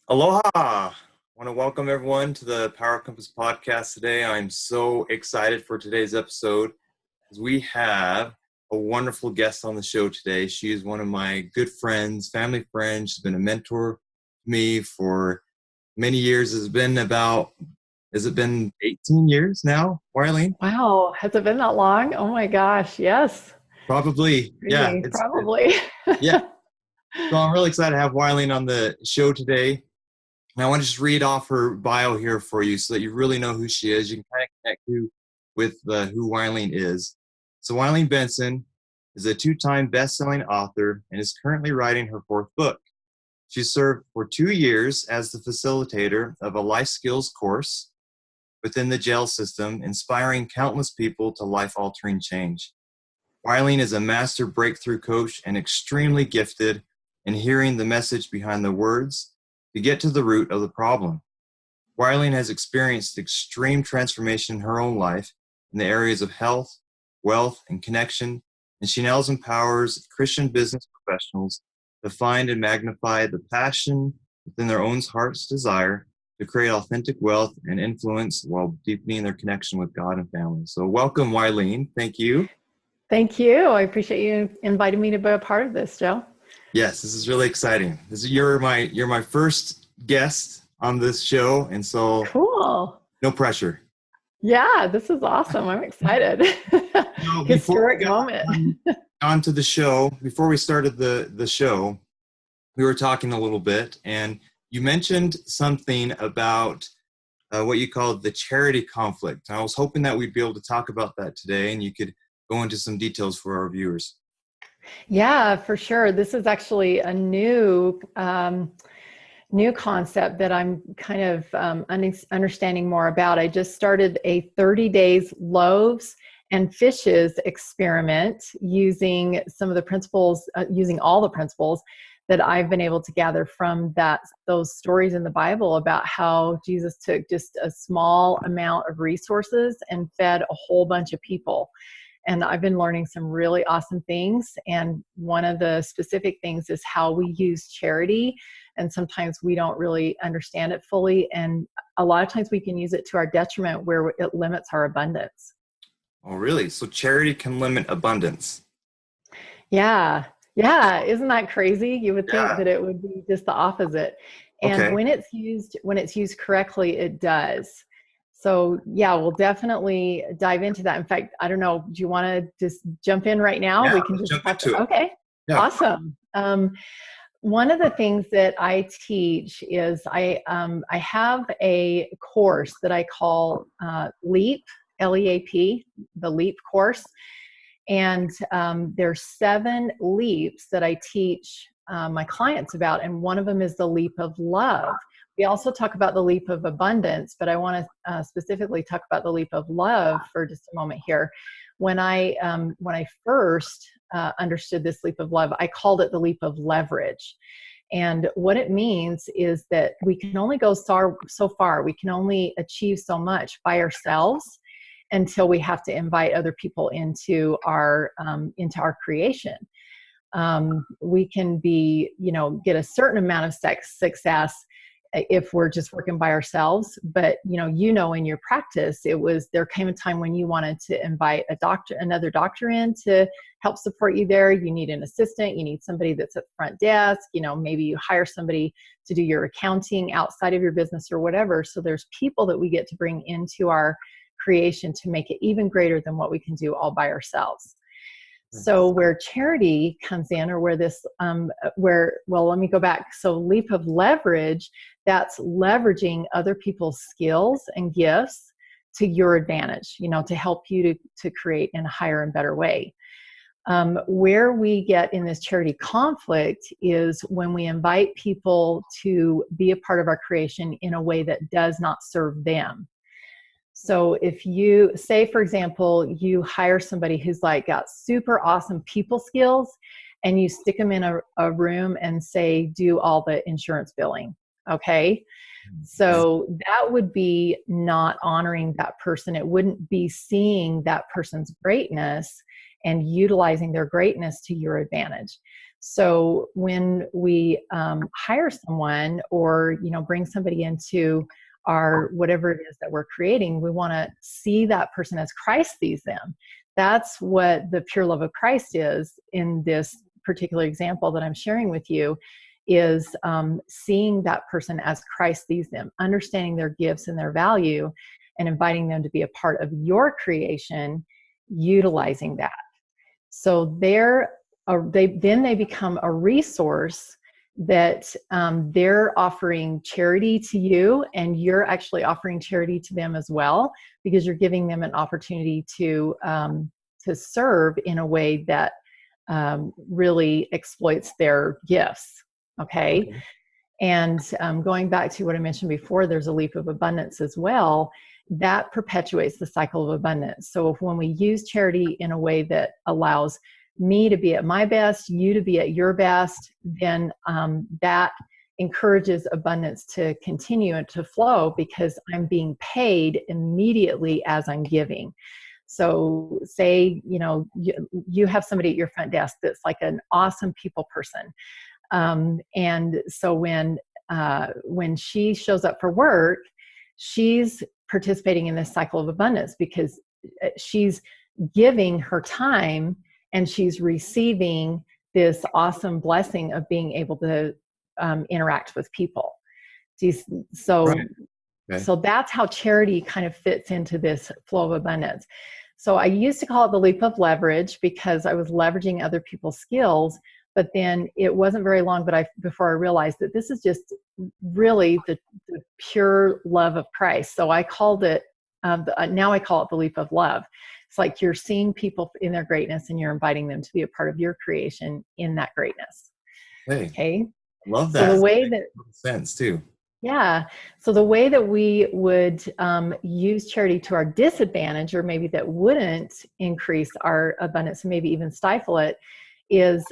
Aloha! I want to welcome everyone to the Power Compass podcast today. I'm so excited for today's episode because we have a wonderful guest on the show today. She is one of my good friends, family friend. She's been a mentor to me for many years. Has it been 18 years now, Wylene? Wow, has it been that long? Oh my gosh, yes. Probably. Yeah. Crazy, probably. Yeah. So I'm really excited to have Wylene on the show today. And I want to just read off her bio here for you so that you really know who she is. You can kind of connect with who Wylene is. So Wylene Benson is a two-time best-selling author and is currently writing her fourth book. She served for 2 years as the facilitator of a life skills course within the jail system, inspiring countless people to life-altering change. Wylene is a master breakthrough coach and extremely gifted in hearing the message behind the words to get to the root of the problem. Wylene has experienced extreme transformation in her own life in the areas of health, wealth, and connection, and she now empowers Christian business professionals to find and magnify the passion within their own heart's desire to create authentic wealth and influence while deepening their connection with God and family. So welcome, Wylene. Thank you. Thank you. I appreciate you inviting me to be a part of this, Joe. Yes, this is really exciting. You're my first guest on this show, and so Cool. no pressure. Yeah, this is awesome. I'm excited. Before we Historic got moment. onto the show, before we started the show, we were talking a little bit, and you mentioned something about what you called the charity conflict. And I was hoping that we'd be able to talk about that today, and you could go into some details for our viewers. Yeah, for sure. This is actually a new concept that I'm kind of understanding more about. I just started a 30 days loaves and fishes experiment using some of the principles, using all the principles that I've been able to gather from those stories in the Bible about how Jesus took just a small amount of resources and fed a whole bunch of people. And I've been learning some really awesome things. And one of the specific things is how we use charity. And sometimes we don't really understand it fully. And a lot of times we can use it to our detriment where it limits our abundance. Oh, really? So charity can limit abundance. Yeah. Yeah. Isn't that crazy? You would think Yeah. that it would be just the opposite. And Okay. when it's used correctly, it does. So yeah, we'll definitely dive into that. In fact, I don't know, do you want to just jump in right now? Yeah, We can let's just jump talk. into it. Okay. Yeah. Awesome. One of the things that I teach is I have a course that I call LEAP, LEAP, the LEAP course. And there's 7 leaps that I teach my clients about, and one of them is the leap of love. We also talk about the leap of abundance, but I want to specifically talk about the leap of love for just a moment here. When I first understood this leap of love, I called it the leap of leverage. And what it means is that we can only go so far. We can only achieve so much by ourselves until we have to invite other people into our creation. We can get a certain amount of success if we're just working by ourselves. But in your practice, there came a time when you wanted to invite another doctor in to help support you there. You need an assistant, you need somebody that's at the front desk, maybe you hire somebody to do your accounting outside of your business or whatever. So there's people that we get to bring into our creation to make it even greater than what we can do all by ourselves. So where charity comes in, or let me go back. So leap of leverage, that's leveraging other people's skills and gifts to your advantage, to help you to create in a higher and better way. Where we get in this charity conflict is when we invite people to be a part of our creation in a way that does not serve them. So if you say, for example, you hire somebody who's got super awesome people skills and you stick them in a room and say, do all the insurance billing. Okay. So that would be not honoring that person. It wouldn't be seeing that person's greatness and utilizing their greatness to your advantage. So when we hire someone, or bring somebody into our whatever it is that we're creating, we want to see that person as Christ sees them. That's what the pure love of Christ is in this particular example that I'm sharing with you, is seeing that person as Christ sees them, understanding their gifts and their value, and inviting them to be a part of your creation, utilizing that. So they become a resource that they're offering charity to you, and you're actually offering charity to them as well, because you're giving them an opportunity to serve in a way that really exploits their gifts. Okay. Okay. And going back to what I mentioned before, there's a leap of abundance as well that perpetuates the cycle of abundance. So when we use charity in a way that allows me to be at my best, you to be at your best, then that encourages abundance to continue and to flow, because I'm being paid immediately as I'm giving. So say, you have somebody at your front desk that's like an awesome people person. And so when she shows up for work, she's participating in this cycle of abundance, because she's giving her time and she's receiving this awesome blessing of being able to interact with people. So, Right. Okay. so that's how charity kind of fits into this flow of abundance. So I used to call it the leap of leverage, because I was leveraging other people's skills. But then it wasn't very long before I realized that this is just really the pure love of Christ. So I called it, now I call it the leap of love. It's like you're seeing people in their greatness and you're inviting them to be a part of your creation in that greatness. Hey, Okay. I love So that. the It way makes that, sense too. yeah. So the way that we would use charity to our disadvantage, or maybe that wouldn't increase our abundance and maybe even stifle it, is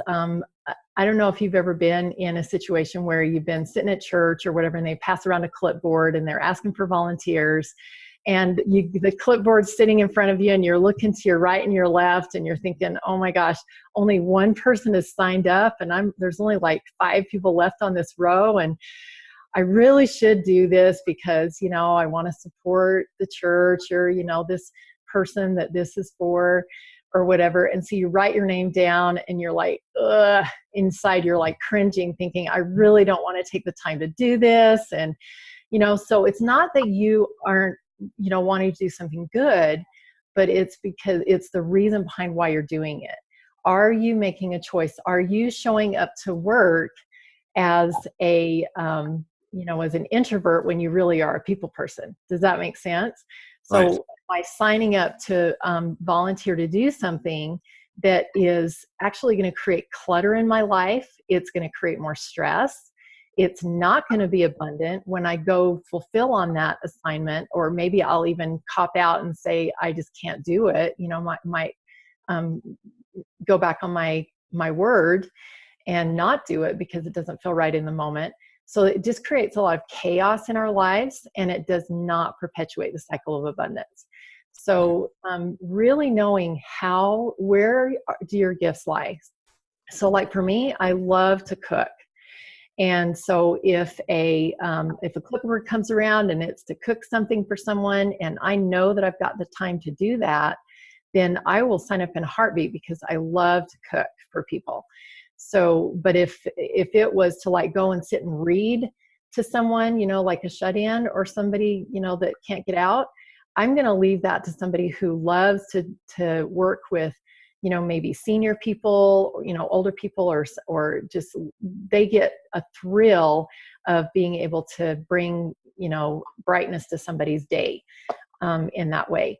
I don't know if you've ever been in a situation where you've been sitting at church or whatever, and they pass around a clipboard and they're asking for volunteers, and the clipboard's sitting in front of you, and you're looking to your right and your left, and you're thinking, oh my gosh, only one person has signed up, and there's only like 5 people left on this row, and I really should do this because, I want to support the church, or, this person that this is for, or whatever. And so you write your name down and you're like, ugh, inside you're like cringing, thinking, I really don't want to take the time to do this. And, so it's not that you aren't, wanting to do something good, but it's because it's the reason behind why you're doing it. Are you making a choice? Are you showing up to work as as an introvert when you really are a people person? Does that make sense? Right. So by signing up to volunteer to do something that is actually going to create clutter in my life, it's going to create more stress. It's not going to be abundant when I go fulfill on that assignment, or maybe I'll even cop out and say, I just can't do it. Might go back on my word and not do it because it doesn't feel right in the moment. So it just creates a lot of chaos in our lives, and it does not perpetuate the cycle of abundance. So really knowing where do your gifts lie? So like for me, I love to cook. And so if a clipboard comes around and it's to cook something for someone, and I know that I've got the time to do that, then I will sign up in a heartbeat, because I love to cook for people. So, but if it was to like go and sit and read to someone, like a shut-in or somebody, that can't get out, I'm going to leave that to somebody who loves to work with, maybe senior people, older people, or just they get a thrill of being able to bring, brightness to somebody's day in that way.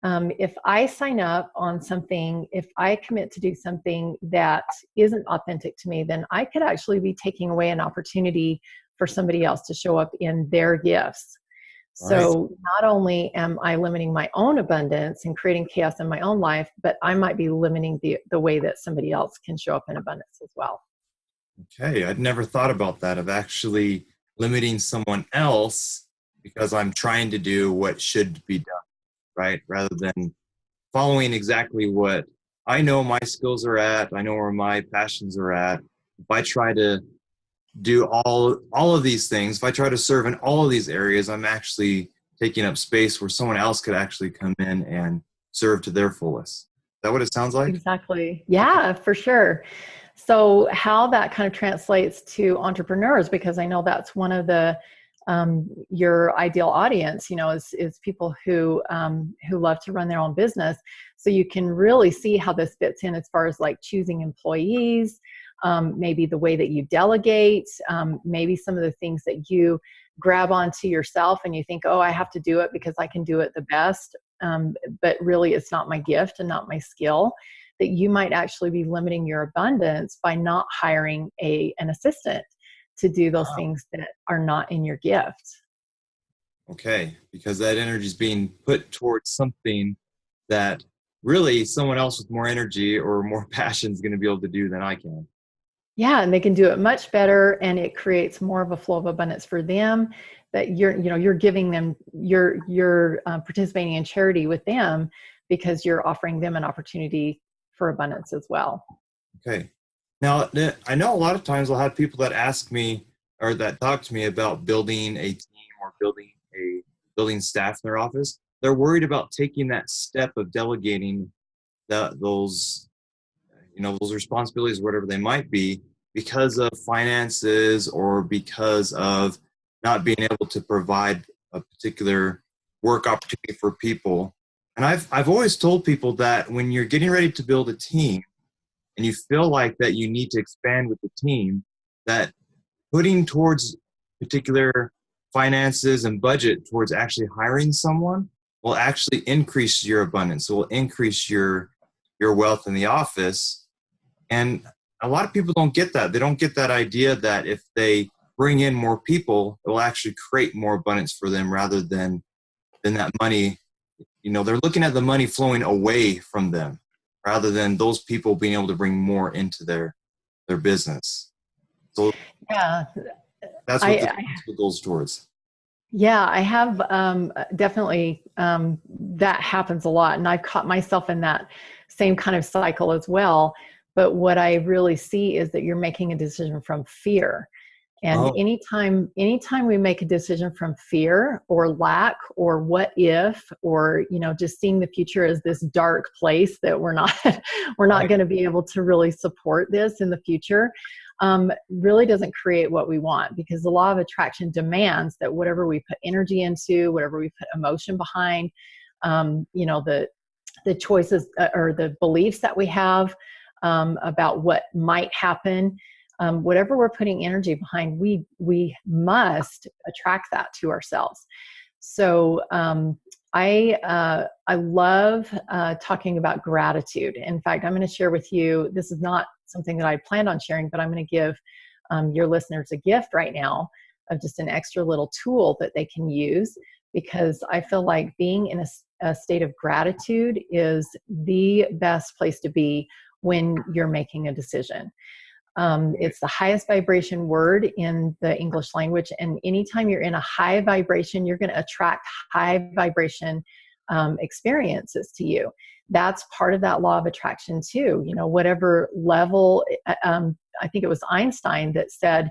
If I sign up on something, if I commit to do something that isn't authentic to me, then I could actually be taking away an opportunity for somebody else to show up in their gifts. Right. So not only am I limiting my own abundance and creating chaos in my own life, but I might be limiting the way that somebody else can show up in abundance as well. Okay. I'd never thought about that, of actually limiting someone else because I'm trying to do what should be done, right? Rather than following exactly what I know my skills are at, I know where my passions are at, if I try to do all of these things, if I try to serve in all of these areas, I'm actually taking up space where someone else could actually come in and serve to their fullest. Is that what it sounds like? Exactly. Okay. Yeah, for sure. So how that kind of translates to entrepreneurs, because I know that's one of the your ideal audience, is people who love to run their own business. So you can really see how this fits in as far as like choosing employees, maybe the way that you delegate, maybe some of the things that you grab onto yourself and you think, oh, I have to do it because I can do it the best. But really, it's not my gift and not my skill. That you might actually be limiting your abundance by not hiring an assistant to do those Ah, things that are not in your gift. okay. Because that energy is being put towards something that really someone else with more energy or more passion is going to be able to do than I can. Yeah, and they can do it much better, and it creates more of a flow of abundance for them. That you're giving them, you're participating in charity with them because you're offering them an opportunity for abundance as well. Okay. Now, I know a lot of times I'll have people that ask me or that talk to me about building a team or building staff in their office. They're worried about taking that step of delegating those, those responsibilities, whatever they might be, because of finances or because of not being able to provide a particular work opportunity for people. And I've always told people that when you're getting ready to build a team, and you feel like that you need to expand with the team, that putting towards particular finances and budget towards actually hiring someone will actually increase your abundance. It will increase your wealth in the office. And a lot of people don't get that. They don't get that idea that if they bring in more people, it will actually create more abundance for them rather than that money. They're looking at the money flowing away from them rather than those people being able to bring more into their business. So Yeah, that's what the I principle goes towards. yeah, I have definitely that happens a lot, and I've caught myself in that same kind of cycle as well. But what I really see is that you're making a decision from fear. And Oh, anytime we make a decision from fear or lack or what if, or just seeing the future as this dark place that we're not we're not right. going to be able to really support this in the future, really doesn't create what we want, because the law of attraction demands that whatever we put energy into, whatever we put emotion behind, the choices or the beliefs that we have about what might happen, whatever we're putting energy behind, we must attract that to ourselves. So I love talking about gratitude. In fact, I'm going to share with you. This is not something that I planned on sharing, but I'm going to give your listeners a gift right now of just an extra little tool that they can use, because I feel like being in a state of gratitude is the best place to be when you're making a decision. It's the highest vibration word in the English language. And anytime you're in a high vibration, you're going to attract high vibration experiences to you. That's part of that law of attraction too. Whatever level, I think it was Einstein that said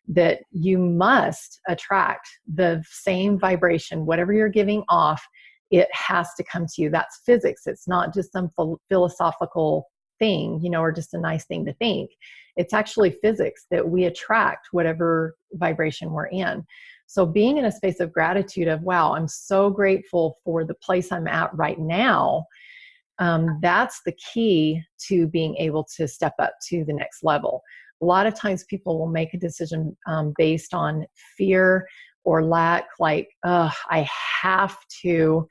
that you must attract the same vibration, whatever you're giving off, it has to come to you. That's physics. It's not just some philosophical thing, or just a nice thing to think. It's actually physics that we attract whatever vibration we're in. So being in a space of gratitude of, wow, I'm so grateful for the place I'm at right now, that's the key to being able to step up to the next level. A lot of times people will make a decision based on fear or lack, like, I have to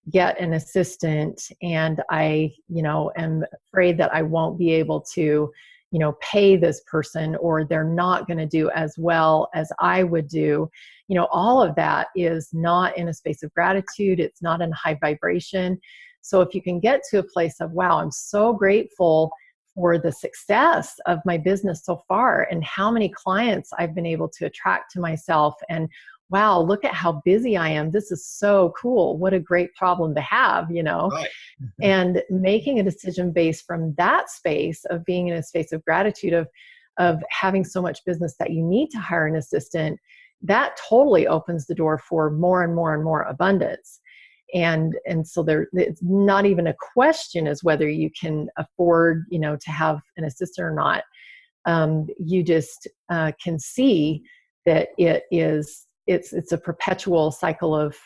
get an assistant, and I, am afraid that I won't be able to, pay this person, or they're not going to do as well as I would do. All of that is not in a space of gratitude. It's not in high vibration. So if you can get to a place of, wow, I'm so grateful for the success of my business so far and how many clients I've been able to attract to myself, and wow, look at how busy I am. This is so cool. What a great problem to have. Right. And making a decision based from that space of being in a space of gratitude of, of having so much business that you need to hire an assistant, that totally opens the door for more and more and more abundance. And so it's not even a question as whether you can afford, to have an assistant or not. You just can see that it's a perpetual cycle of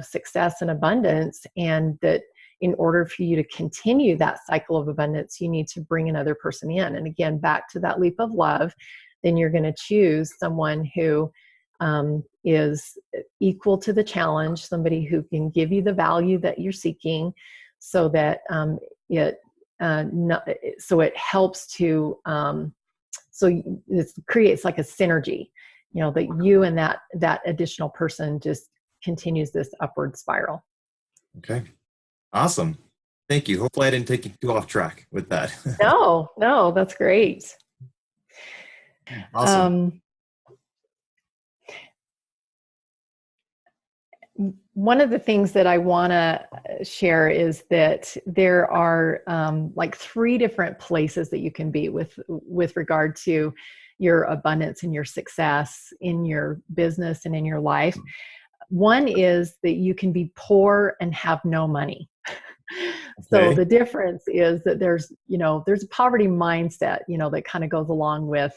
success and abundance, and that in order for you to continue that cycle of abundance, you need to bring another person in. And again, back to that leap of love, then you're going to choose someone who is equal to the challenge, somebody who can give you the value that you're seeking, so that it helps to so it creates like a synergy, that you and that additional person just continues this upward spiral. Okay. Awesome. Thank you. Hopefully I didn't take you too off track with that. No, that's great. Awesome. One of the things that I want to share is that there are like 3 different places that you can be with regard to your abundance and your success in your business and in your life. One is that you can be poor and have no money. So the difference is that there's a poverty mindset, that kind of goes along with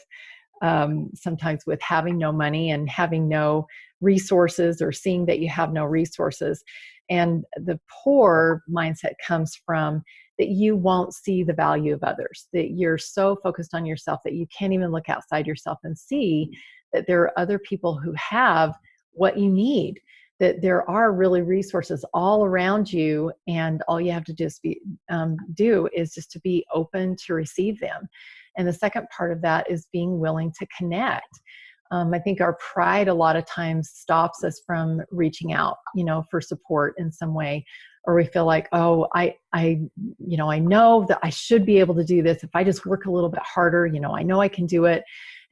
sometimes with having no money and having no resources, or seeing that you have no resources. And the poor mindset comes from that you won't see the value of others, that you're so focused on yourself that you can't even look outside yourself and see that there are other people who have what you need, that there are really resources all around you, and all you have to just do is just to be open to receive them. And the second part of that is being willing to connect. I think our pride a lot of times stops us from reaching out, for support in some way, or we feel like, oh, I know that I should be able to do this if I just work a little bit harder. I know I can do it,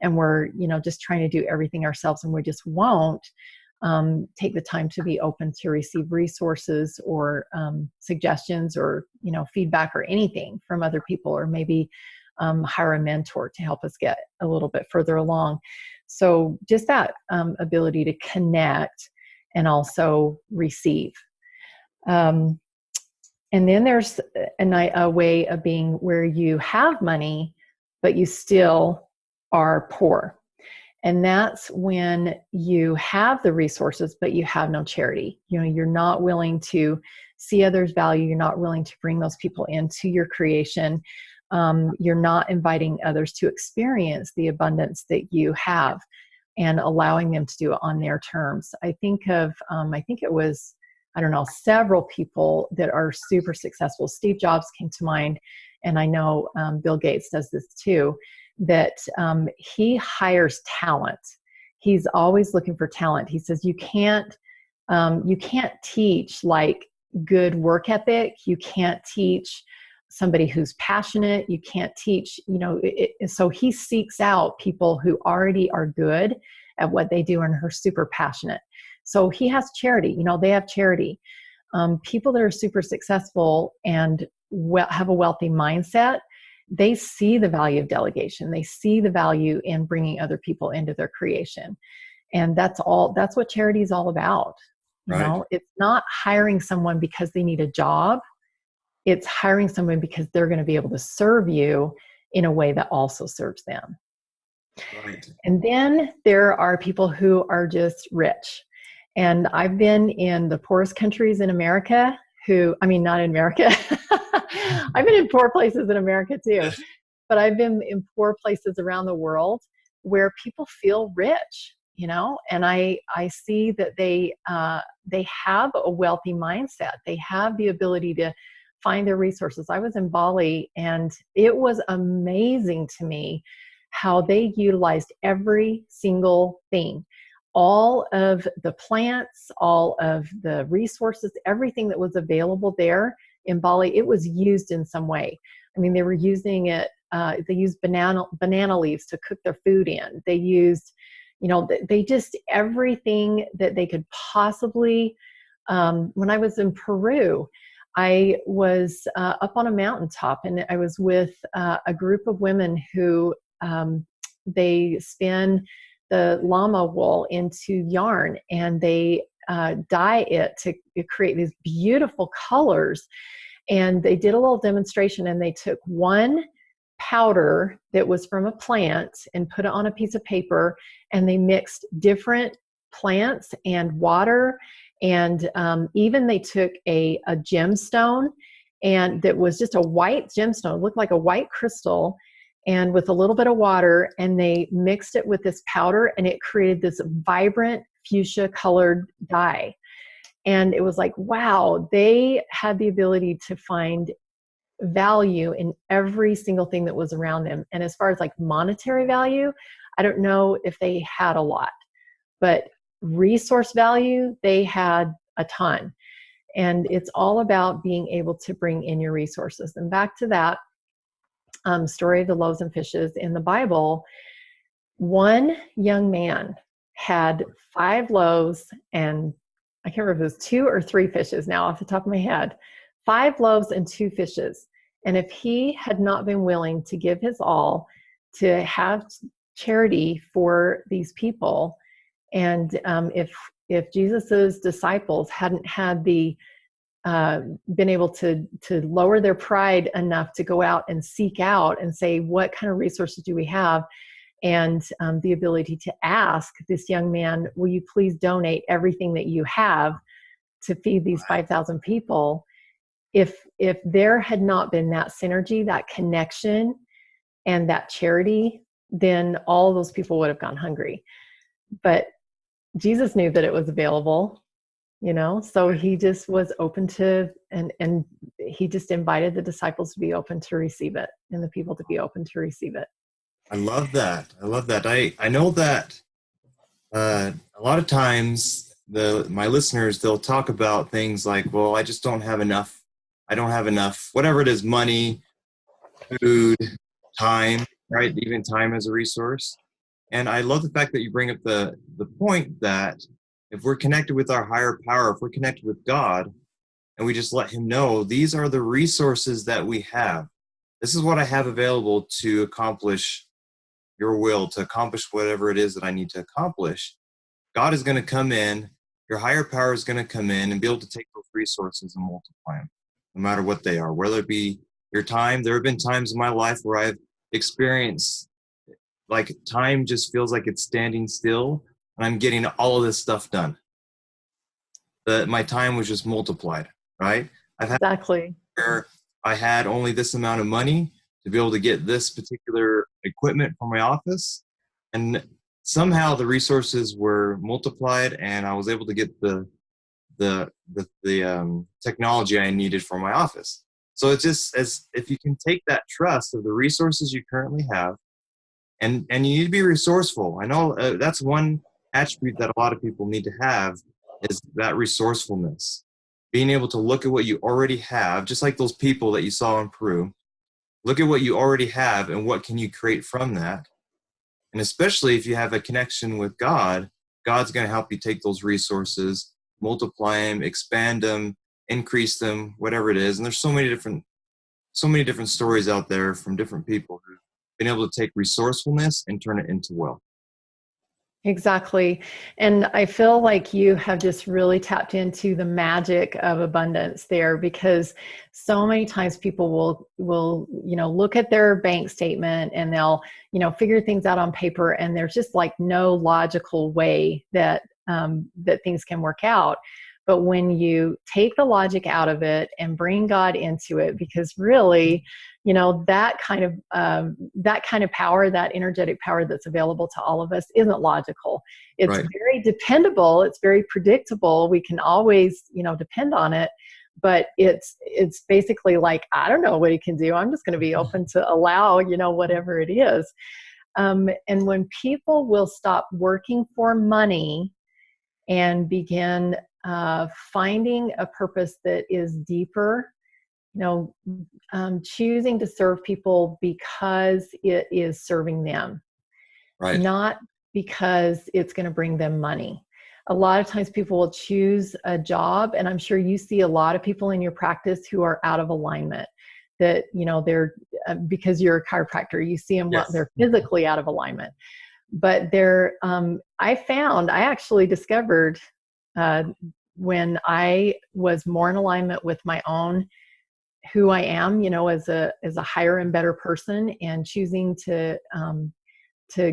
and we're, just trying to do everything ourselves, and we just won't take the time to be open to receive resources or suggestions or feedback or anything from other people, or maybe hire a mentor to help us get a little bit further along. So just that ability to connect and also receive. And then there's a way of being where you have money, but you still are poor. And that's when you have the resources, but you have no charity. You're not willing to see others' value. You're not willing to bring those people into your creation. You're not inviting others to experience the abundance that you have and allowing them to do it on their terms. I think it was, several people that are super successful. Steve Jobs came to mind, and I know Bill Gates does this too, that he hires talent. He's always looking for talent. He says, you can't teach like good work ethic. You can't teach somebody who's passionate. You can't teach, so he seeks out people who already are good at what they do and are super passionate. So he has charity, they have charity. People that are super successful and have a wealthy mindset, they see the value of delegation. They see the value in bringing other people into their creation. And that's what charity is all about. Right. It's not hiring someone because they need a job. It's hiring someone because they're going to be able to serve you in a way that also serves them. Right. And then there are people who are just rich. And I've been in the poorest countries in America not in America. I've been in poor places in America too, but I've been in poor places around the world where people feel rich, and I see that they have a wealthy mindset. They have the ability to find their resources. I was in Bali, and it was amazing to me how they utilized every single thing. All of the plants, all of the resources, everything that was available there in Bali, it was used in some way. I mean, they were using it, they used banana leaves to cook their food in. They used, they just everything that they could possibly. When I was in Peru, I was up on a mountaintop, and I was with a group of women who they spin the llama wool into yarn, and they dye it to create these beautiful colors. And they did a little demonstration, and they took one powder that was from a plant and put it on a piece of paper, and they mixed different plants and water, and even they took a gemstone, and that was just a white gemstone, it looked like a white crystal, and with a little bit of water, and they mixed it with this powder, and it created this vibrant fuchsia colored dye. And it was like, wow, they had the ability to find value in every single thing that was around them. And as far as like monetary value, I don't know if they had a lot, but resource value, they had a ton. And it's all about being able to bring in your resources. And back to that story of the loaves and fishes in the Bible, one young man had 5 loaves and I can't remember if it was 2 or 3 fishes now off the top of my head, 5 loaves and 2 fishes. And if he had not been willing to give his all to have charity for these people, and if Jesus's disciples hadn't had the been able to lower their pride enough to go out and seek out and say, what kind of resources do we have? And the ability to ask this young man, will you please donate everything that you have to feed these 5,000 people? If there had not been that synergy, that connection, and that charity, then all those people would have gone hungry. But Jesus knew that it was available, so he just was open to, and he just invited the disciples to be open to receive it, and the people to be open to receive it. I love that. I love that. I know that a lot of times my listeners, they'll talk about things like, well, I just don't have enough. I don't have enough, whatever it is, money, food, time, right? Even time as a resource. And I love the fact that you bring up the point that if we're connected with our higher power, if we're connected with God, and we just let him know, these are the resources that we have. This is what I have available to accomplish your will, to accomplish whatever it is that I need to accomplish. God is going to come in, your higher power is going to come in and be able to take those resources and multiply them, no matter what they are, whether it be your time. There have been times in my life where I've experienced like time just feels like it's standing still, and I'm getting all of this stuff done. My time was just multiplied, right? I've had Exactly. where I had only this amount of money to be able to get this particular equipment for my office, and somehow the resources were multiplied, and I was able to get the technology I needed for my office. So it's just as if you can take that trust of the resources you currently have, and you need to be resourceful. I know that's one attribute that a lot of people need to have, is that resourcefulness. Being able to look at what you already have, just like those people that you saw in Peru. Look at what you already have and what can you create from that. And especially if you have a connection with God, God's going to help you take those resources, multiply them, expand them, increase them, whatever it is. And there's so many different stories out there from different people who've been able to take resourcefulness and turn it into wealth. Exactly. And I feel like you have just really tapped into the magic of abundance there, because so many times people will look at their bank statement and they'll figure things out on paper, and there's just like no logical way that that things can work out. But when you take the logic out of it and bring God into it, because really, that kind of power, that energetic power that's available to all of us isn't logical. It's Right. very dependable. It's very predictable. We can always, depend on it. But it's basically like, I don't know what he can do. I'm just going to be open to allow, whatever it is. And when people will stop working for money and begin finding a purpose that is deeper, choosing to serve people because it is serving them, Right. not because it's going to bring them money. A lot of times people will choose a job, and I'm sure you see a lot of people in your practice who are out of alignment. that, they're, because you're a chiropractor, you see them, Yes. they're physically out of alignment. But I actually discovered when I was more in alignment with my own who I am, as a higher and better person, and choosing to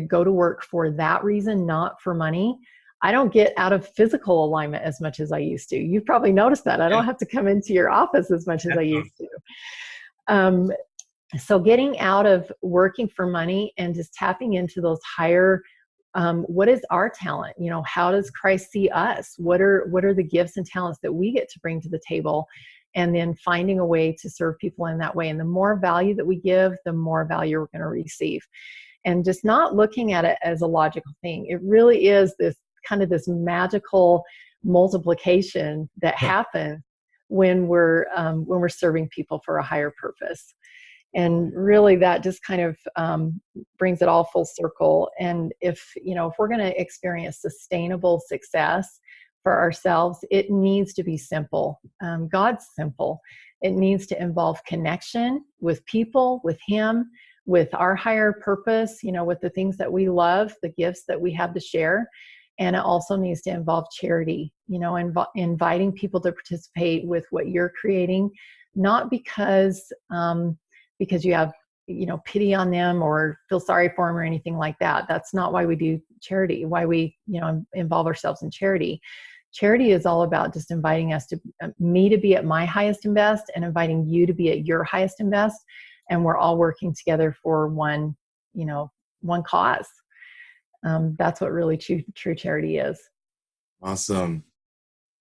go to work for that reason, not for money. I don't get out of physical alignment as much as I used to. You've probably noticed that. I Yeah. don't have to come into your office as much as I used to. So getting out of working for money and just tapping into those higher, what is our talent? How does Christ see us? What are the gifts and talents that we get to bring to the table? And then finding a way to serve people in that way. And the more value that we give, the more value we're going to receive. And just not looking at it as a logical thing. It really is this magical multiplication that happens when we're serving people for a higher purpose. And really that just kind of brings it all full circle. And if we're going to experience sustainable success for ourselves, it needs to be simple. God's simple. It needs to involve connection with people, with Him, with our higher purpose, with the things that we love, the gifts that we have to share. And it also needs to involve charity, inviting people to participate with what you're creating, not because you have, pity on them or feel sorry for them or anything like that. That's not why we do charity, why we, involve ourselves in charity. Charity is all about just inviting me to be at my highest and best, and inviting you to be at your highest and best. And we're all working together for one cause. That's what really true charity is. Awesome.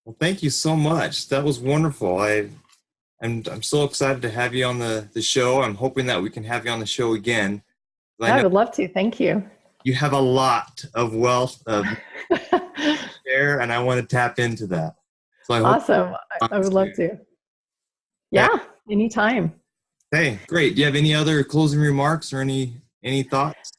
Well, thank you so much. That was wonderful. I'm so excited to have you on the show. I'm hoping that we can have you on the show again. I would love to. Thank you. You have a lot of wealth of share, and I want to tap into that. So Awesome. I would love to. Yeah, anytime. Hey, great. Do you have any other closing remarks or any thoughts?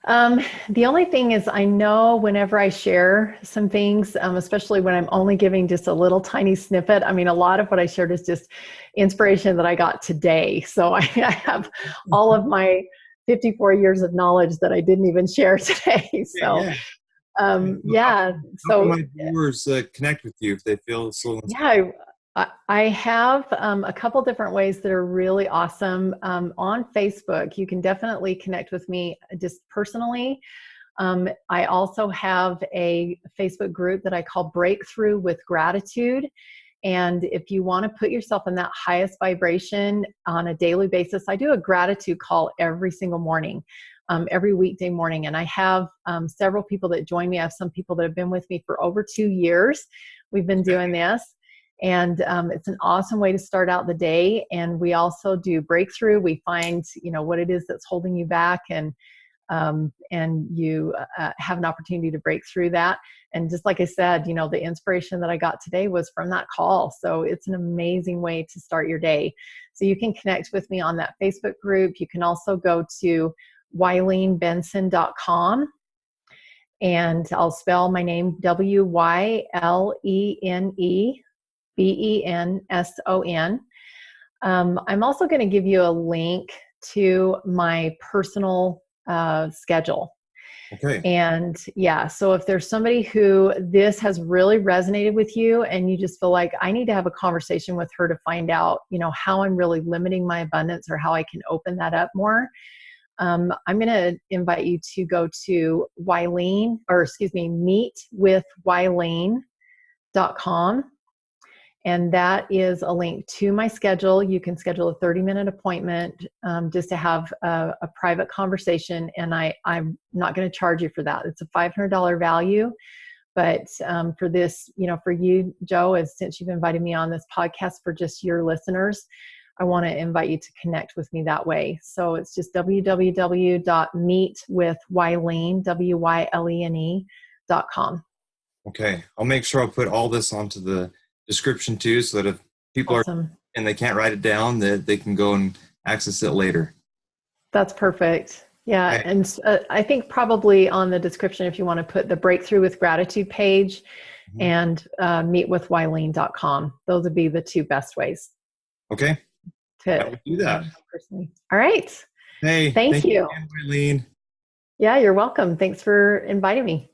The only thing is, I know whenever I share some things, especially when I'm only giving just a little tiny snippet, a lot of what I shared is just inspiration that I got today. So I have all of my 54 years of knowledge that I didn't even share today. So, How can my viewers connect with you if they feel so inspired? Yeah, I have a couple different ways that are really awesome. On Facebook, you can definitely connect with me just personally. I also have a Facebook group that I call Breakthrough with Gratitude. And if you want to put yourself in that highest vibration on a daily basis, I do a gratitude call every single morning, every weekday morning. And I have several people that join me. I have some people that have been with me for over 2 years. We've been doing this. And it's an awesome way to start out the day. And we also do breakthrough. We find, what it is that's holding you back, and you have an opportunity to break through that. And just like I said, the inspiration that I got today was from that call. So it's an amazing way to start your day. So you can connect with me on that Facebook group. You can also go to WyleneBenson.com. And I'll spell my name WYLENE Benson. I'm also going to give you a link to my personal schedule. Okay. And so if there's somebody who this has really resonated with you, and you just feel like I need to have a conversation with her to find out, how I'm really limiting my abundance or how I can open that up more, I'm going to invite you to go to meetwithwylene.com. And that is a link to my schedule. You can schedule a 30-minute appointment just to have a private conversation. And I'm not going to charge you for that. It's a $500 value. But for this, for you, Joe, since you've invited me on this podcast for just your listeners, I want to invite you to connect with me that way. So it's just www.meetwithwylene.com. Okay. I'll make sure I'll put all this onto the description too, so that if people Awesome. and they can't write it down, that they can go and access it later. That's perfect. Yeah. Okay. And I think probably on the description, if you want to put the Breakthrough with Gratitude page and meetwithwylene.com, those would be the two best ways. Okay. I to will do that. personally. All right. Hey, Thank thank you you. again, Wylene. Yeah, you're welcome. Thanks for inviting me.